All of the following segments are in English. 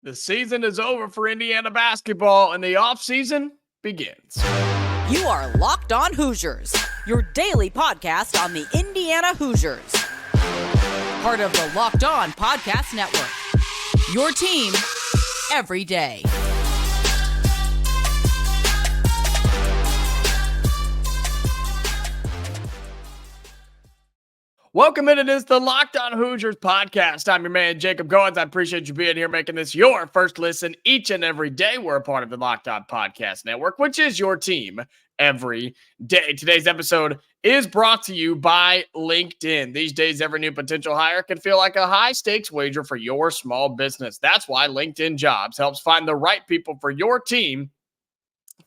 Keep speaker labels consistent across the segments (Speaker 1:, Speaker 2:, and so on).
Speaker 1: The season is over for Indiana basketball, and the offseason begins.
Speaker 2: You are Locked On Hoosiers, your daily podcast on the Indiana Hoosiers. Part of the Locked On Podcast Network, your team every day.
Speaker 1: Welcome in. It is the Locked On Hoosiers podcast. I'm your man, Jacob Goins. I appreciate you being here, making this your first listen each and every day. We're a part of the Locked On Podcast Network, which is your team every day. Today's episode is brought to you by LinkedIn. These days, every new potential hire can feel like a high-stakes wager for your small business. That's why LinkedIn Jobs helps find the right people for your team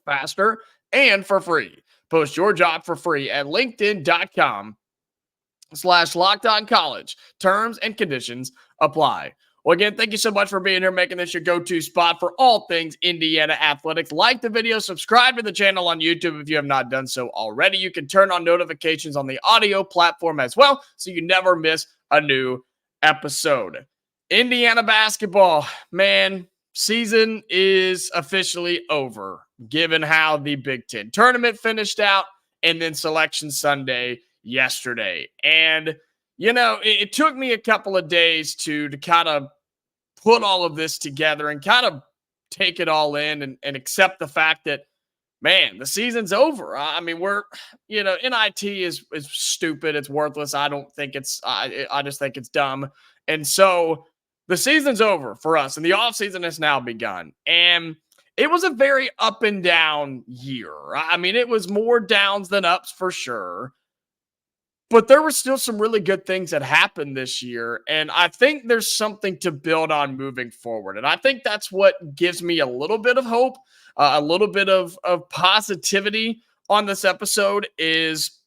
Speaker 1: faster and for free. Post your job for free at linkedin.com/LockedOnCollege. Terms and conditions apply. Well, again, thank you so much for being here, making this your go-to spot for all things Indiana athletics. Like the video, subscribe to the channel on YouTube if you have not done so already. You can turn on notifications on the audio platform as well, so you never miss a new episode. Indiana basketball, man, season is officially over, given how the Big Ten tournament finished out and then Selection Sunday yesterday. And, you know, it took me a couple of days to kind of put all of this together and kind of take it all in and accept the fact that, man, the season's over. I mean, NIT is stupid. It's worthless. I don't think I just think it's dumb. And so the season's over for us, and the offseason has now begun. And it was a very up and down year. I mean, it was more downs than ups for sure. But there were still some really good things that happened this year, and I think there's something to build on moving forward. And I think that's what gives me a little bit of hope, a little bit of positivity on this episode is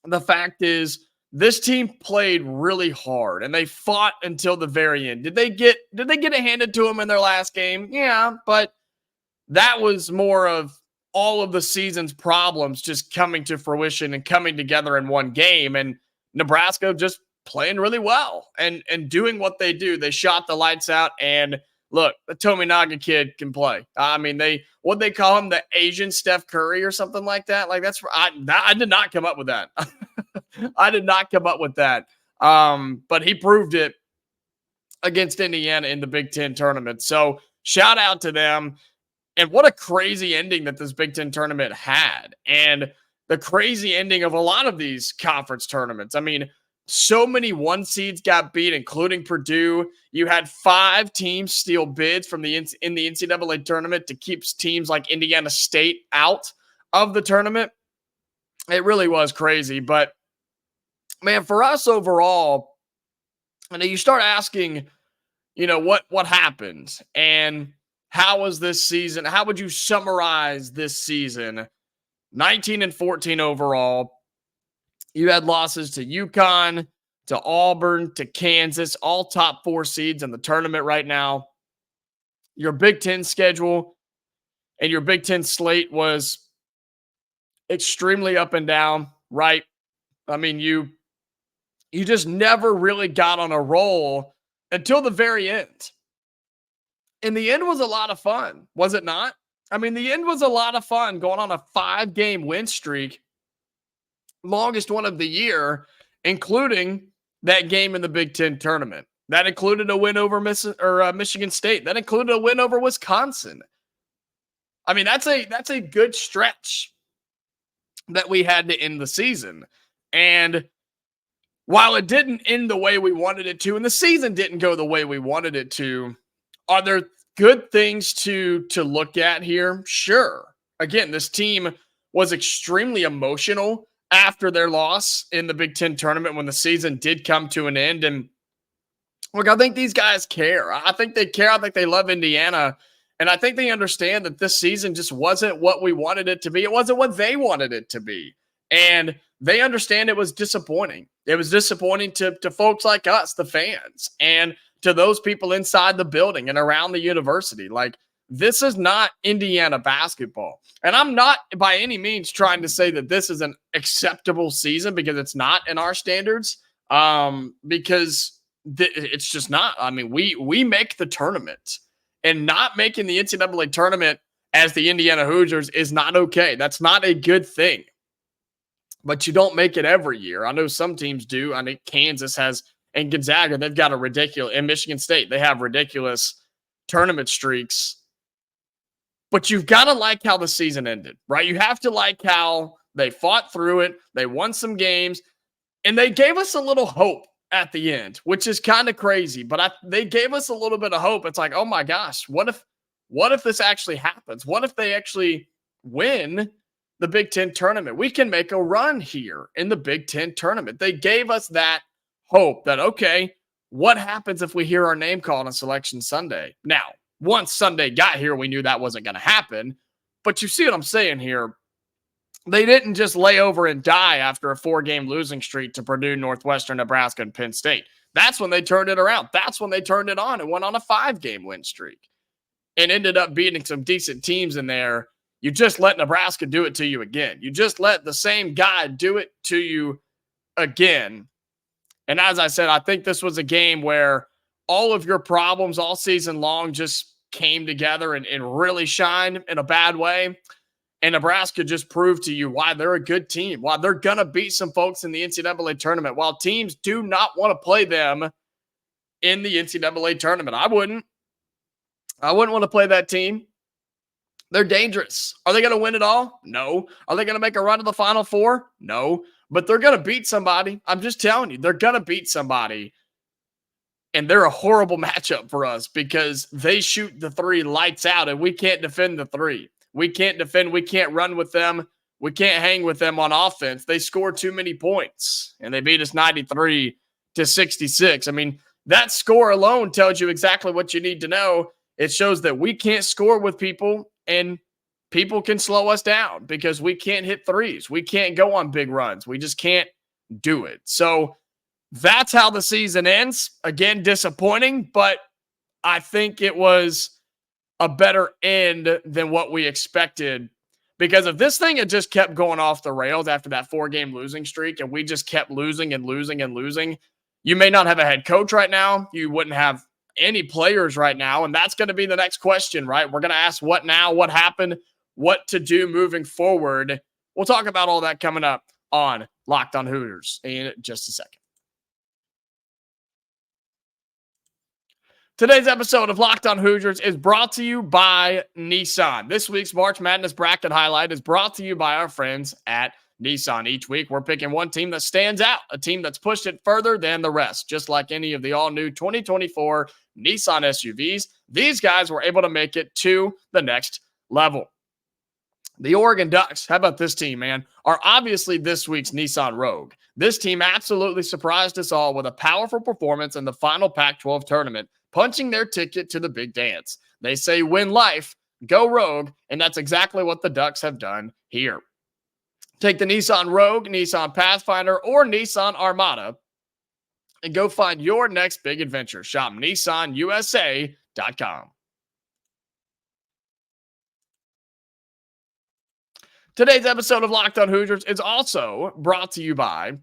Speaker 1: the fact is this team played really hard, and they fought until the very end. Did they get it handed to them in their last game? Yeah, but that was more of all of the season's problems just coming to fruition and coming together in one game, and Nebraska just playing really well and doing what they do. They shot the lights out, and look, the Tominaga kid can play. I mean, they call him, the Asian Steph Curry or something like that. Like I did not come up with that. I did not come up with that. But he proved it against Indiana in the Big Ten tournament. So shout out to them. And what a crazy ending that this Big Ten tournament had. And the crazy ending of a lot of these conference tournaments. I mean, so many one seeds got beat, including Purdue. You had 5 teams steal bids in the NCAA tournament to keep teams like Indiana State out of the tournament. It really was crazy. But, man, for us overall, and you start asking, what happened? And how was this season? How would you summarize this season? 19-14 overall. You had losses to UConn, to Auburn, to Kansas, all top 4 seeds in the tournament right now. Your Big Ten schedule and your Big Ten slate was extremely up and down, right? I mean, you just never really got on a roll until the very end. And the end was a lot of fun, was it not? I mean, the end was a lot of fun going on a 5-game win streak, longest one of the year, including that game in the Big Ten tournament. That included a win over Michigan State. That included a win over Wisconsin. I mean, that's a good stretch that we had to end the season. And while it didn't end the way we wanted it to, and the season didn't go the way we wanted it to, are there good things to look at here? Sure. Again, this team was extremely emotional after their loss in the Big Ten tournament when the season did come to an end. And look, I think these guys care. I think they care. I think they love Indiana. And I think they understand that this season just wasn't what we wanted it to be. It wasn't what they wanted it to be. And they understand it was disappointing. It was disappointing to folks like us, the fans, and to those people inside the building and around the university. Like, this is not Indiana basketball. And I'm not by any means trying to say that this is an acceptable season, because it's not in our standards, because it's just not. I mean, we make the tournament. And not making the NCAA tournament as the Indiana Hoosiers is not okay. That's not a good thing. But you don't make it every year. I know some teams do. I think Kansas has, and Gonzaga, they've got a ridiculous, and Michigan State, they have ridiculous tournament streaks. But you've got to like how the season ended, right? You have to like how they fought through it. They won some games, and they gave us a little hope at the end, which is kind of crazy. But they gave us a little bit of hope. It's like, oh my gosh, what if this actually happens? What if they actually win the Big Ten tournament? We can make a run here in the Big Ten tournament. They gave us that hope that, okay, what happens if we hear our name called on Selection Sunday? Now, once Sunday got here, we knew that wasn't going to happen. But you see what I'm saying here? They didn't just lay over and die after a 4-game losing streak to Purdue, Northwestern, Nebraska, and Penn State. That's when they turned it around. That's when they turned it on and went on a 5-game win streak and ended up beating some decent teams in there. You just let Nebraska do it to you again. You just let the same guy do it to you again. And as I said, I think this was a game where all of your problems all season long just came together and really shined in a bad way. And Nebraska just proved to you why they're a good team, why they're going to beat some folks in the NCAA tournament, while teams do not want to play them in the NCAA tournament. I wouldn't want to play that team. They're dangerous. Are they going to win it all? No. Are they going to make a run to the Final Four? No. But they're going to beat somebody. I'm just telling you, they're going to beat somebody. And they're a horrible matchup for us because they shoot the 3 lights out and we can't defend the 3. We can't defend. We can't run with them. We can't hang with them on offense. They score too many points and they beat us 93-66. I mean, that score alone tells you exactly what you need to know. It shows that we can't score with people and people can slow us down because we can't hit threes. We can't go on big runs. We just can't do it. So that's how the season ends. Again, disappointing, but I think it was a better end than what we expected, because if this thing had just kept going off the rails after that 4-game losing streak and we just kept losing and losing and losing, you may not have a head coach right now. You wouldn't have any players right now. And that's going to be the next question, right? We're going to ask what now, what happened, what to do moving forward. We'll talk about all that coming up on Locked on Hoosiers in just a second. Today's episode of Locked on Hoosiers is brought to you by Nissan. This week's March Madness bracket highlight is brought to you by our friends at Nissan. Each week, we're picking one team that stands out, a team that's pushed it further than the rest. Just like any of the all-new 2024 Nissan SUVs, these guys were able to make it to the next level. The Oregon Ducks, how about this team, man, are obviously this week's Nissan Rogue. This team absolutely surprised us all with a powerful performance in the final Pac-12 tournament, punching their ticket to the big dance. They say win life, go Rogue, and that's exactly what the Ducks have done here. Take the Nissan Rogue, Nissan Pathfinder, or Nissan Armada and go find your next big adventure. Shop NissanUSA.com. Today's episode of Locked on Hoosiers is also brought to you by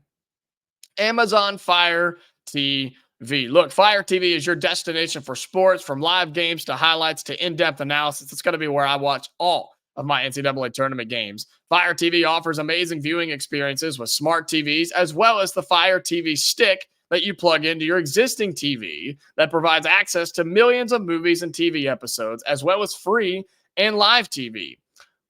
Speaker 1: Amazon Fire TV. Look, Fire TV is your destination for sports, from live games to highlights to in-depth analysis. It's going to be where I watch all of my NCAA tournament games. Fire TV offers amazing viewing experiences with smart TVs, as well as the Fire TV stick that you plug into your existing TV that provides access to millions of movies and TV episodes, as well as free and live TV.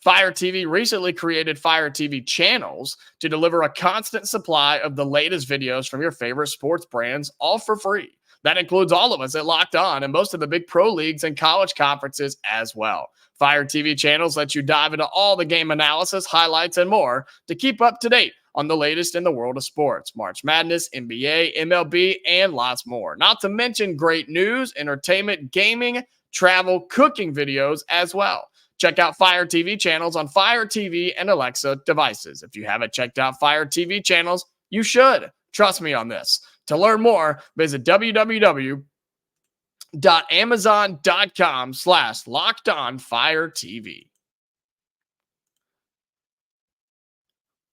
Speaker 1: Fire TV recently created Fire TV channels to deliver a constant supply of the latest videos from your favorite sports brands, all for free. That includes all of us at Locked On and most of the big pro leagues and college conferences as well. Fire TV channels let you dive into all the game analysis, highlights, and more to keep up to date on the latest in the world of sports, March Madness, NBA, MLB, and lots more. Not to mention great news, entertainment, gaming, travel, cooking videos as well. Check out Fire TV channels on Fire TV and Alexa devices. If you haven't checked out Fire TV channels, you should. Trust me on this. To learn more, visit www.amazon.com/LockedOnFireTV.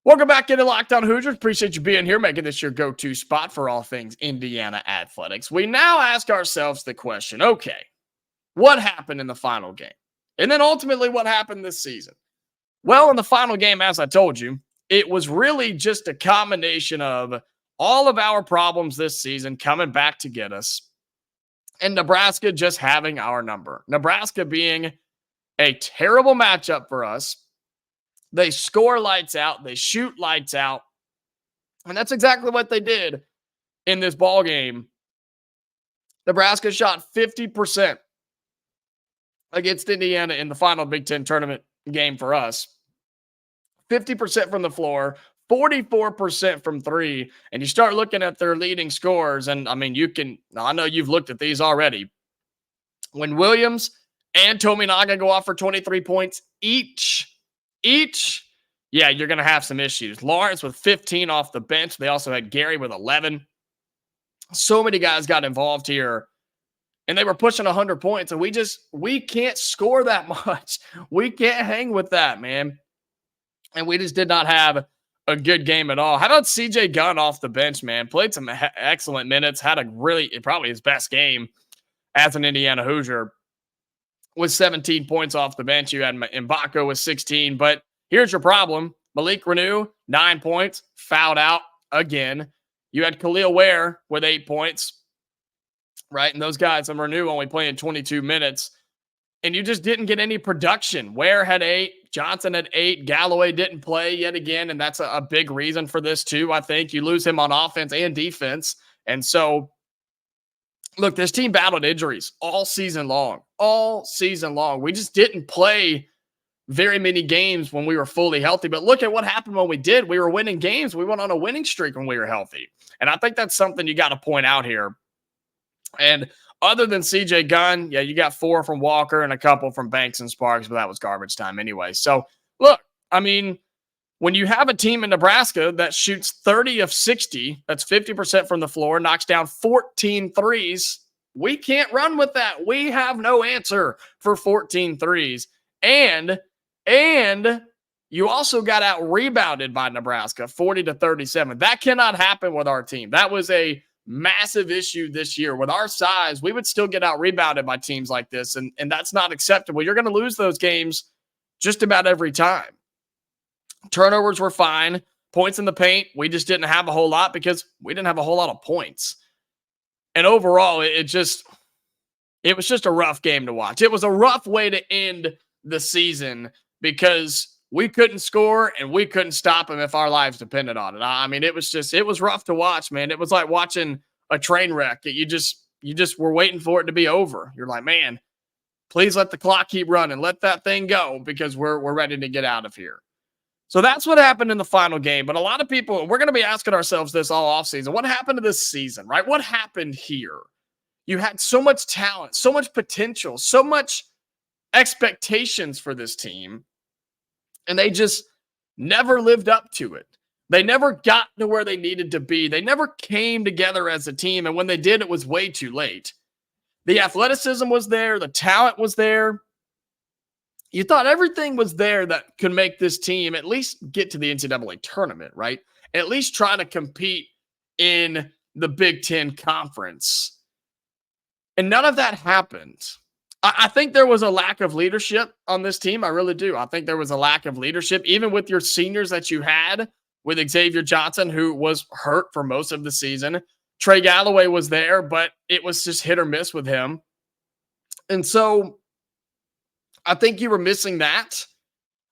Speaker 1: Welcome back into Locked on Hoosiers. Appreciate you being here, making this your go-to spot for all things Indiana athletics. We now ask ourselves the question, okay, what happened in the final game? And then ultimately what happened this season? Well, in the final game, as I told you, it was really just a combination of all of our problems this season coming back to get us and Nebraska just having our number. Nebraska being a terrible matchup for us. They score lights out. They shoot lights out. And that's exactly what they did in this ball game. Nebraska shot 50% against Indiana in the final Big Ten tournament game for us. 50% from the floor, 44% from three. And you start looking at their leading scores. And I mean, I know you've looked at these already. When Williams and Tominaga go off for 23 points each, yeah, you're going to have some issues. Lawrence with 15 off the bench. They also had Gary with 11. So many guys got involved here. And they were pushing 100 points. And we can't score that much. We can't hang with that, man. And we just did not have a good game at all. How about CJ Gunn off the bench, man? Played some excellent minutes. Had probably his best game as an Indiana Hoosier with 17 points off the bench. You had Mbako with 16. But here's your problem. Malik Reneau, 9 points, fouled out again. You had Kel'el Ware with 8 points, right? And those guys, and Reneau only playing 22 minutes. And you just didn't get any production. Ware had 8. Johnson had 8. Galloway didn't play yet again, and that's a big reason for this too, I think. You lose him on offense and defense. And so, look, this team battled injuries all season long. All season long. We just didn't play very many games when we were fully healthy. But look at what happened when we did. We were winning games. We went on a winning streak when we were healthy. And I think that's something you got to point out here. And other than CJ Gunn, yeah, you got 4 from Walker and a couple from Banks and Sparks, but that was garbage time anyway. So, look, I mean, when you have a team in Nebraska that shoots 30 of 60, that's 50% from the floor, knocks down 14 threes, we can't run with that. We have no answer for 14 threes. And you also got out-rebounded by Nebraska, 40-37. That cannot happen with our team. That was a massive issue this year. With our size, we would still get out-rebounded by teams like this, and that's not acceptable. You're going to lose those games just about every time. Turnovers were fine. Points in the paint, we just didn't have a whole lot because we didn't have a whole lot of points. And overall, it was just a rough game to watch. It was a rough way to end the season because we couldn't score and we couldn't stop them if our lives depended on it. I mean, it was rough to watch, man. It was like watching a train wreck. You just were waiting for it to be over. You're like, man, please let the clock keep running. Let that thing go because we're ready to get out of here. So that's what happened in the final game. But a lot of people, we're going to be asking ourselves this all offseason. What happened to this season, right? What happened here? You had so much talent, so much potential, so much expectations for this team. And they just never lived up to it. They never got to where they needed to be. They never came together as a team. And when they did, it was way too late. The athleticism was there. The talent was there. You thought everything was there that could make this team at least get to the NCAA tournament, right? At least try to compete in the Big Ten Conference. And none of that happened. I think there was a lack of leadership on this team. I really do. I think there was a lack of leadership, even with your seniors that you had, with Xavier Johnson, who was hurt for most of the season. Trey Galloway was there, but it was just hit or miss with him. And so I think you were missing that.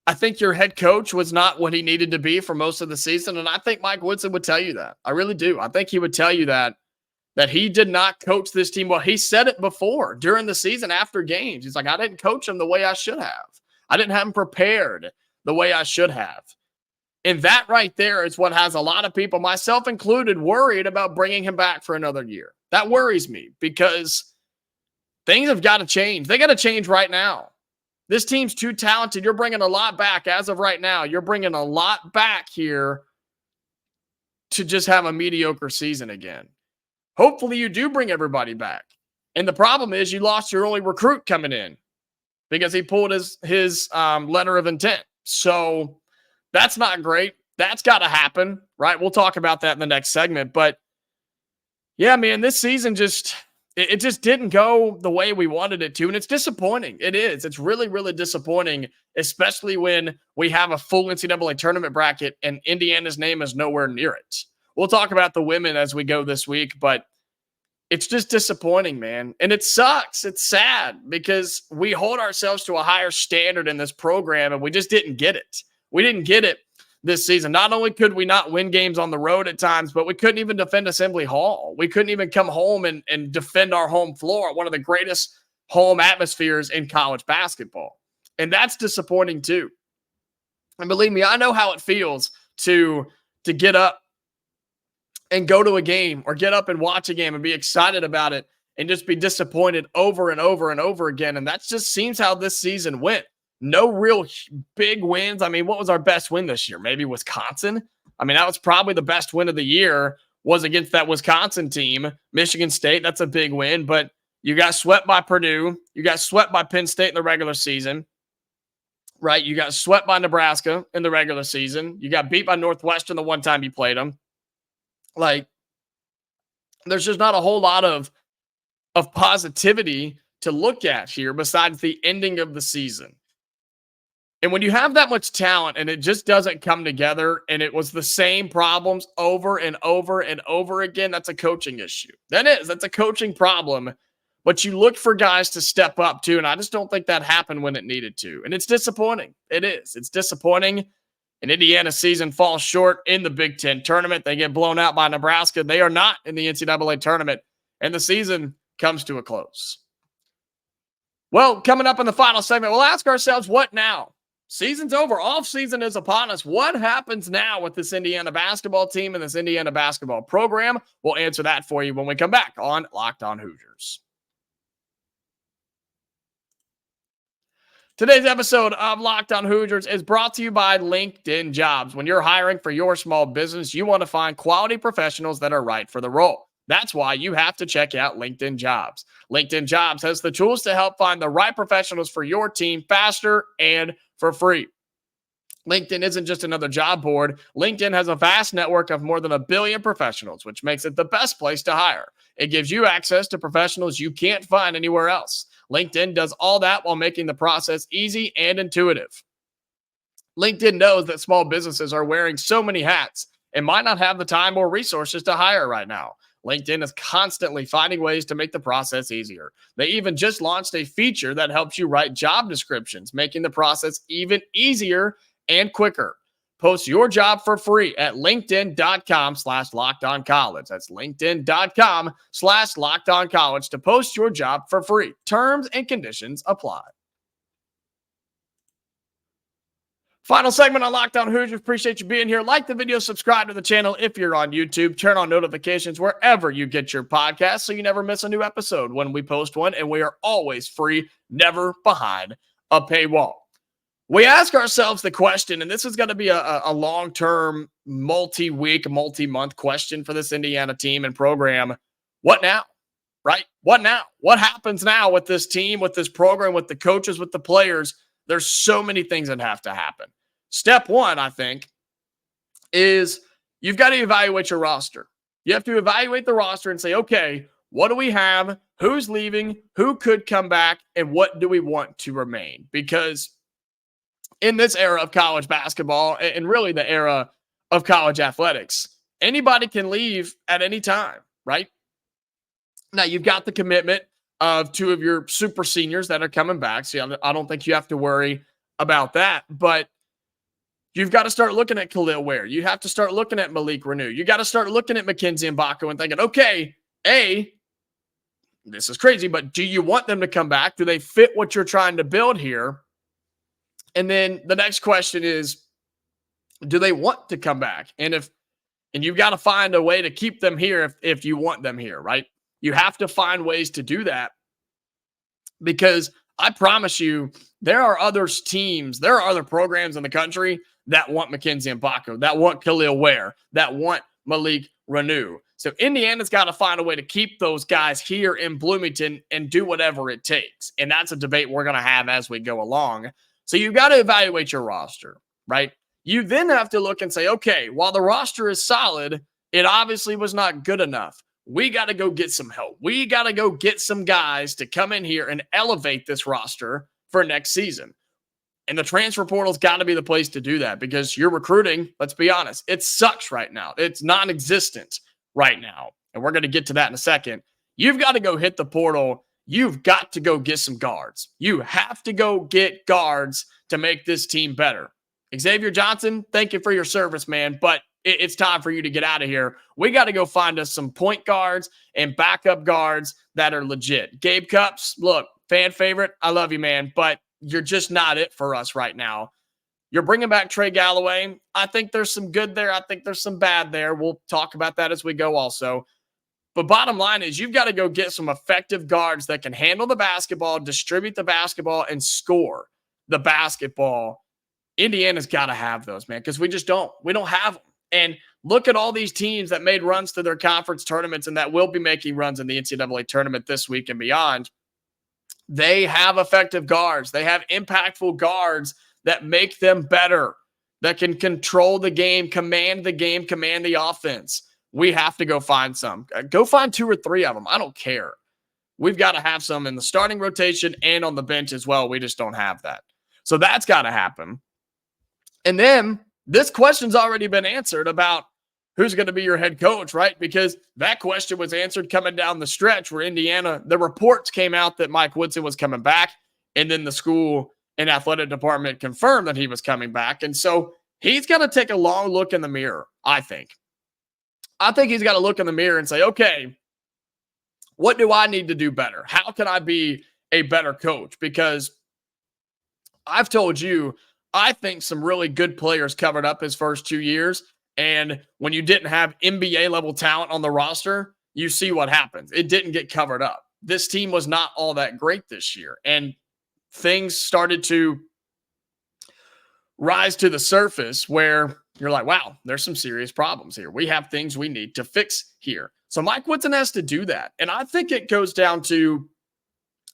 Speaker 1: I think your head coach was not what he needed to be for most of the season. And I think Mike Woodson would tell you that. I really do. I think he would tell you that he did not coach this team well. He said it before during the season after games. He's like, I didn't coach them the way I should have. I didn't have them prepared the way I should have. And that right there is what has a lot of people, myself included, worried about bringing him back for another year. That worries me because things have got to change. They got to change right now. This team's too talented. You're bringing a lot back as of right now. You're bringing a lot back here to just have a mediocre season again. Hopefully you do bring everybody back. And the problem is you lost your only recruit coming in because he pulled his letter of intent. So that's not great. That's got to happen, right? We'll talk about that in the next segment. But yeah, man, this season It just didn't go the way we wanted it to, and it's disappointing. It is. It's really, really disappointing, especially when we have a full NCAA tournament bracket and Indiana's name is nowhere near it. We'll talk about the women as we go this week, but it's just disappointing, man. And it sucks. It's sad because we hold ourselves to a higher standard in this program, and we just didn't get it. We didn't get it this season. Not only could we not win games on the road at times, but we couldn't even defend Assembly Hall. We couldn't even come home and defend our home floor, one of the greatest home atmospheres in college basketball. And that's disappointing too. And believe me, I know how it feels to get up and go to a game or get up and watch a game and be excited about it and just be disappointed over and over and over again. And that just seems how this season went. No real big wins. I mean, what was our best win this year? Maybe Wisconsin. I mean, that was probably the best win of the year, was against that Wisconsin team. Michigan State, that's a big win. But you got swept by Purdue. You got swept by Penn State in the regular season, right? You got swept by Nebraska in the regular season. You got beat by Northwestern the one time you played them. Like, there's just not a whole lot of positivity to look at here besides the ending of the season. And when you have that much talent and it just doesn't come together and it was the same problems over and over and over again, that's a coaching issue. That's a coaching problem. But you look for guys to step up too, and I just don't think that happened when it needed to. And it's disappointing. It is. It's disappointing. And Indiana's season falls short in the Big Ten tournament. They get blown out by Nebraska. They are not in the NCAA tournament, and the season comes to a close. Well, coming up in the final segment, we'll ask ourselves, what now? Season's over. Offseason is upon us. What happens now with this Indiana basketball team and this Indiana basketball program? We'll answer that for you when we come back on Locked On Hoosiers. Today's episode of Locked On Hoosiers is brought to you by LinkedIn Jobs. When you're hiring for your small business, you want to find quality professionals that are right for the role. That's why you have to check out LinkedIn Jobs. LinkedIn Jobs has the tools to help find the right professionals for your team faster and for free. LinkedIn isn't just another job board. LinkedIn has a vast network of more than 1 billion professionals, which makes it the best place to hire. It gives you access to professionals you can't find anywhere else. LinkedIn does all that while making the process easy and intuitive. LinkedIn knows that small businesses are wearing so many hats and might not have the time or resources to hire right now. LinkedIn is constantly finding ways to make the process easier. They even just launched a feature that helps you write job descriptions, making the process even easier and quicker. Post your job for free at linkedin.com/lockedoncollege. That's linkedin.com/lockedoncollege to post your job for free. Terms and conditions apply. Final segment on Locked On Hoosiers. Appreciate you being here. Like the video, subscribe to the channel if you're on YouTube. Turn on notifications wherever you get your podcasts so you never miss a new episode when we post one. And we are always free, never behind a paywall. We ask ourselves the question, and this is going to be a long-term, multi-week, multi-month question for this Indiana team and program. What now? Right? What now? What happens now with this team, with this program, with the coaches, with the players? There's so many things that have to happen. Step one, I think, is you've got to evaluate your roster. You have to evaluate the roster and say, okay, what do we have? Who's leaving? Who could come back? And what do we want to remain? Because in this era of college basketball and really the era of college athletics, anybody can leave at any time, right? Now, you've got the commitment of 2 of your super seniors that are coming back. So I don't think you have to worry about that. But you've got to start looking at Kel'el Ware. You have to start looking at Malik Reneau. You got to start looking at Mackenzie Mbako and thinking, okay, this is crazy, but do you want them to come back? Do they fit what you're trying to build here? And then the next question is, do they want to come back? And you've got to find a way to keep them here if you want them here, right? You have to find ways to do that because I promise you, there are other teams, there are other programs in the country that want Mackenzie Mbako, that want Kel'el Ware, that want Malik Reneau. So Indiana's got to find a way to keep those guys here in Bloomington and do whatever it takes. And that's a debate we're going to have as we go along. So you've got to evaluate your roster, right? You then have to look and say, okay, while the roster is solid, it obviously was not good enough. we got to go get some help. We got to go get some guys to come in here and elevate this roster for next season. And the transfer portal's got to be the place to do that because your recruiting, let's be honest, it sucks right now. It's non-existent right now. And we're going to get to that in a second. You've got to go hit the portal. You've got to go get some guards. You have to go get guards to make this team better. Xavier Johnson, thank you for your service, man, but it's time for you to get out of here. We got to go find us some point guards and backup guards that are legit. Gabe Cupps, look, fan favorite. I love you, man, but you're just not it for us right now. You're bringing back Trey Galloway. I think there's some good there. I think there's some bad there. We'll talk about that as we go also. But bottom line is you've got to go get some effective guards that can handle the basketball, distribute the basketball, and score the basketball. Indiana's got to have those, man, because we just don't. We don't have them. And look at all these teams that made runs to their conference tournaments and that will be making runs in the NCAA tournament this week and beyond. They have effective guards. They have impactful guards that make them better, that can control the game, command the offense. We have to go find some. Go find 2 or 3 of them. I don't care. We've got to have some in the starting rotation and on the bench as well. We just don't have that. So that's got to happen. And then this question's already been answered about who's going to be your head coach, right? Because that question was answered coming down the stretch where Indiana, the reports came out that Mike Woodson was coming back, and then the school and athletic department confirmed that he was coming back. And so he's got to take a long look in the mirror, I think. I think he's got to look in the mirror and say, okay, what do I need to do better? How can I be a better coach? Because I've told you, I think some really good players covered up his first 2 years. And when you didn't have NBA level talent on the roster, you see what happens. It didn't get covered up. This team was not all that great this year. And things started to rise to the surface where you're like, wow, there's some serious problems here. We have things we need to fix here. So Mike Woodson has to do that. And I think it goes down to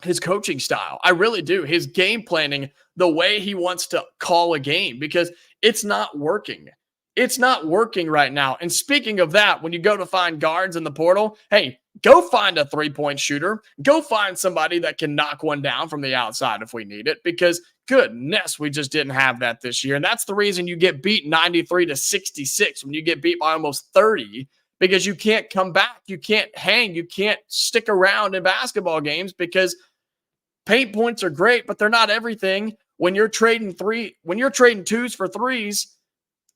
Speaker 1: his coaching style. I really do. His game planning, the way he wants to call a game, because it's not working. It's not working right now. And speaking of that, when you go to find guards in the portal, hey, go find a three-point shooter. Go find somebody that can knock one down from the outside if we need it, because goodness, we just didn't have that this year. And that's the reason you get beat 93-66 when you get beat by almost 30, because you can't come back. You can't hang. You can't stick around in basketball games because paint points are great, but they're not everything. When you're trading twos for threes,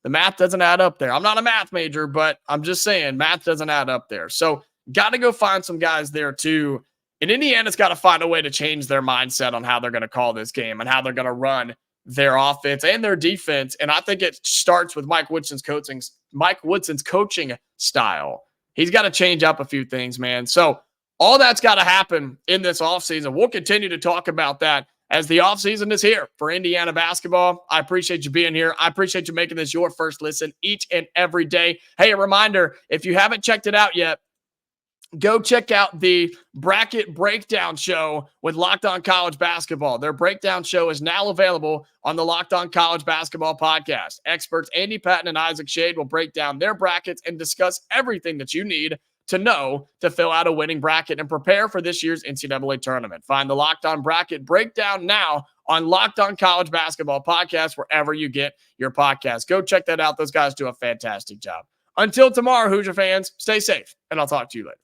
Speaker 1: the math doesn't add up there. I'm not a math major, but I'm just saying math doesn't add up there. So got to go find some guys there too. And Indiana's got to find a way to change their mindset on how they're going to call this game and how they're going to run their offense and their defense. And I think it starts with Mike Woodson's coaching style. He's got to change up a few things, man. So all that's got to happen in this offseason. We'll continue to talk about that as the offseason is here for Indiana basketball. I appreciate you being here. I appreciate you making this your first listen each and every day. Hey, a reminder, if you haven't checked it out yet, go check out the Bracket Breakdown Show with Locked On College Basketball. Their breakdown show is now available on the Locked On College Basketball podcast. Experts Andy Patton and Isaac Shade will break down their brackets and discuss everything that you need to know to fill out a winning bracket and prepare for this year's NCAA tournament. Find the Locked On Bracket Breakdown now on Locked On College Basketball podcast, wherever you get your podcast. Go check that out. Those guys do a fantastic job. Until tomorrow, Hoosier fans, stay safe, and I'll talk to you later.